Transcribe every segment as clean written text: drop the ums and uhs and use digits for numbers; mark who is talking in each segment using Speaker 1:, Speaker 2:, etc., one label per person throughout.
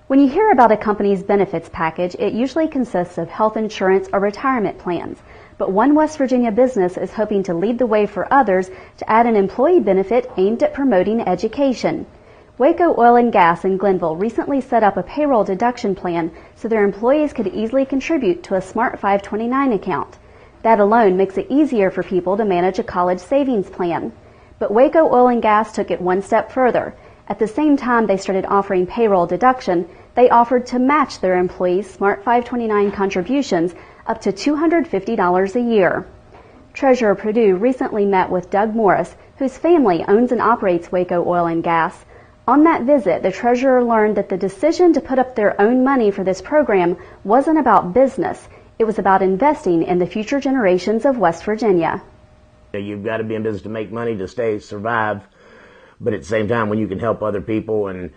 Speaker 1: When you hear about a company's benefits package, it usually consists of health insurance or retirement plans. But one West Virginia business is hoping to lead the way for others to add an employee benefit aimed at promoting education. Waco Oil Gas in Glenville recently set up a payroll deduction plan so their employees could easily contribute to a SMART529 account. That alone makes it easier for people to manage a college savings plan. But Waco Oil Gas took it one step further. At the same time they started offering payroll deduction, they offered to match their employees' SMART529 contributions up to $250 a year. Treasurer Perdue recently met with Doug Morris, whose family owns and operates Waco Oil Gas. On that visit, the treasurer learned that the decision to put up their own money for this program wasn't about business. It was about investing in the future generations of West Virginia.
Speaker 2: You've got to be in business to make money to survive, but at the same time, when you can help other people and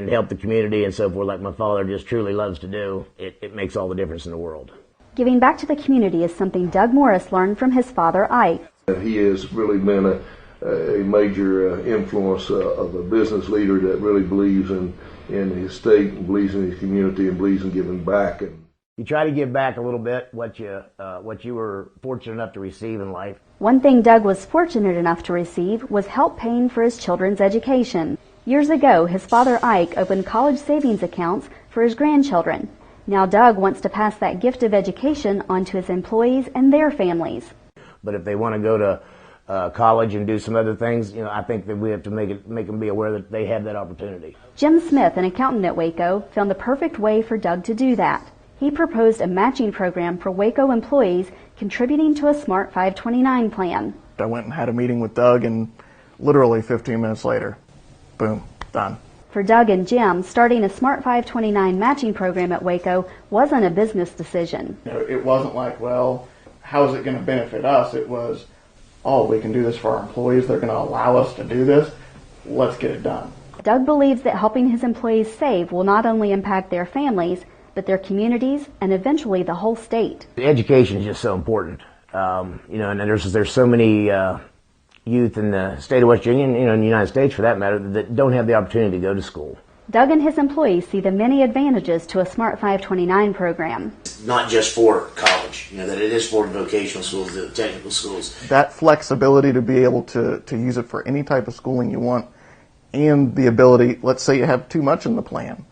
Speaker 2: help the community and so forth, like my father just truly loves to do, it makes all the difference in the world.
Speaker 1: Giving back to the community is something Doug Morris learned from his father, Ike.
Speaker 3: He has really been a major influence of a business leader that really believes in his state and believes in his community and believes in giving back.
Speaker 2: You try to give back a little bit what you were fortunate enough to receive in life.
Speaker 1: One thing Doug was fortunate enough to receive was help paying for his children's education. Years ago, his father Ike opened college savings accounts for his grandchildren. Now Doug wants to pass that gift of education on to his employees and their families.
Speaker 2: But if they want to go to college and do some other things, I think that we have to make them be aware that they have that opportunity.
Speaker 1: Jim Smith, an accountant at Waco, found the perfect way for Doug to do that. He proposed a matching program for Waco employees contributing to a SMART529 plan.
Speaker 4: I went and had a meeting with Doug, and literally 15 minutes later, boom, done.
Speaker 1: For Doug and Jim, starting a SMART529 matching program at Waco wasn't a business decision.
Speaker 4: It wasn't like, well, how is it going to benefit us? It was, we can do this for our employees. They're going to allow us to do this. Let's get it done.
Speaker 1: Doug believes that helping his employees save will not only impact their families, but their communities and eventually the whole state.
Speaker 2: Education is just so important. And there's so many youth in the state of West Virginia, and in the United States for that matter, that don't have the opportunity to go to school.
Speaker 1: Doug and his employees see the many advantages to a SMART529 program.
Speaker 2: Not just for college, that it is for the vocational schools, the technical schools.
Speaker 4: That flexibility to be able to use it for any type of schooling you want, and the ability, let's say you have too much in the plan,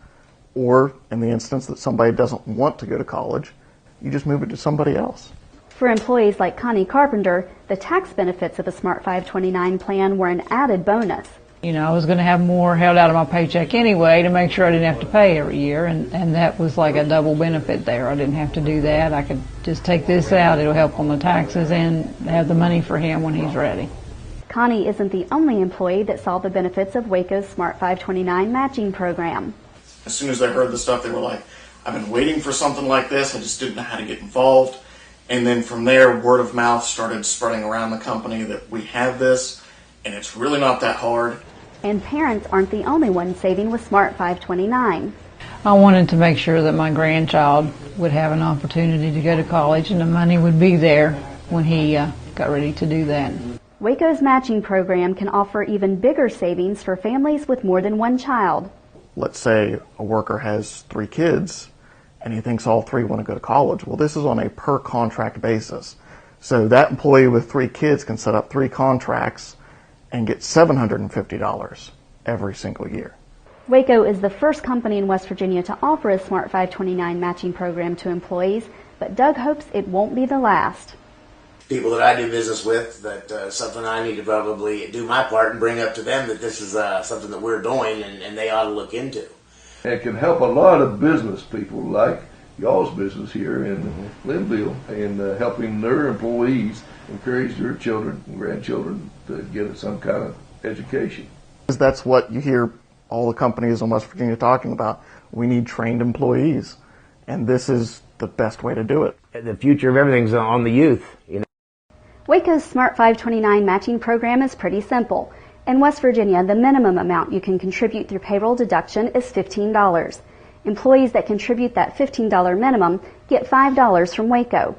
Speaker 4: or in the instance that somebody doesn't want to go to college, you just move it to somebody else.
Speaker 1: For employees like Connie Carpenter, the tax benefits of a SMART529 plan were an added bonus.
Speaker 5: I was going to have more held out of my paycheck anyway to make sure I didn't have to pay every year, and that was like a double benefit there. I didn't have to do that. I could just take this out. It'll help on the taxes and have the money for him when he's ready.
Speaker 1: Connie isn't the only employee that saw the benefits of Waco's SMART529 matching program.
Speaker 6: As soon as they heard the stuff, they were like, I've been waiting for something like this. I just didn't know how to get involved. And then from there, word of mouth started spreading around the company that we have this, and it's really not that hard.
Speaker 1: And parents aren't the only ones saving with SMART529.
Speaker 5: I wanted to make sure that my grandchild would have an opportunity to go to college, and the money would be there when he got ready to do that.
Speaker 1: Waco's matching program can offer even bigger savings for families with more than one child.
Speaker 4: Let's say a worker has 3 kids, and he thinks all 3 want to go to college. Well, this is on a per contract basis. So that employee with 3 kids can set up 3 contracts and get $750 every single year.
Speaker 1: Waco is the first company in West Virginia to offer a SMART529 matching program to employees, but Doug hopes it won't be the last.
Speaker 2: People that I do business with, that something I need to probably do my part and bring up to them that this is something that we're doing and they ought to look into.
Speaker 3: It can help a lot of business people like y'all's business here in Glenville, and helping their employees encourage their children and grandchildren to get some kind of education.
Speaker 4: That's what you hear all the companies in West Virginia talking about. We need trained employees, and this is the best way to do it.
Speaker 2: The future of everything's on the youth.
Speaker 1: Waco's SMART529 matching program is pretty simple. In West Virginia, the minimum amount you can contribute through payroll deduction is $15. Employees that contribute that $15 minimum get $5 from Waco.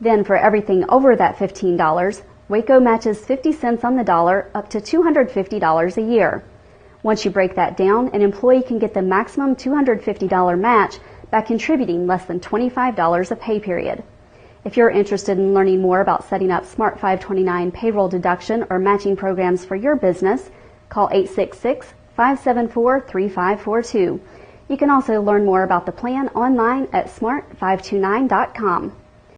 Speaker 1: Then for everything over that $15, Waco matches 50 cents on the dollar up to $250 a year. Once you break that down, an employee can get the maximum $250 match by contributing less than $25 a pay period. If you're interested in learning more about setting up SMART529 payroll deduction or matching programs for your business, call 866-574-3542. You can also learn more about the plan online at smart529.com.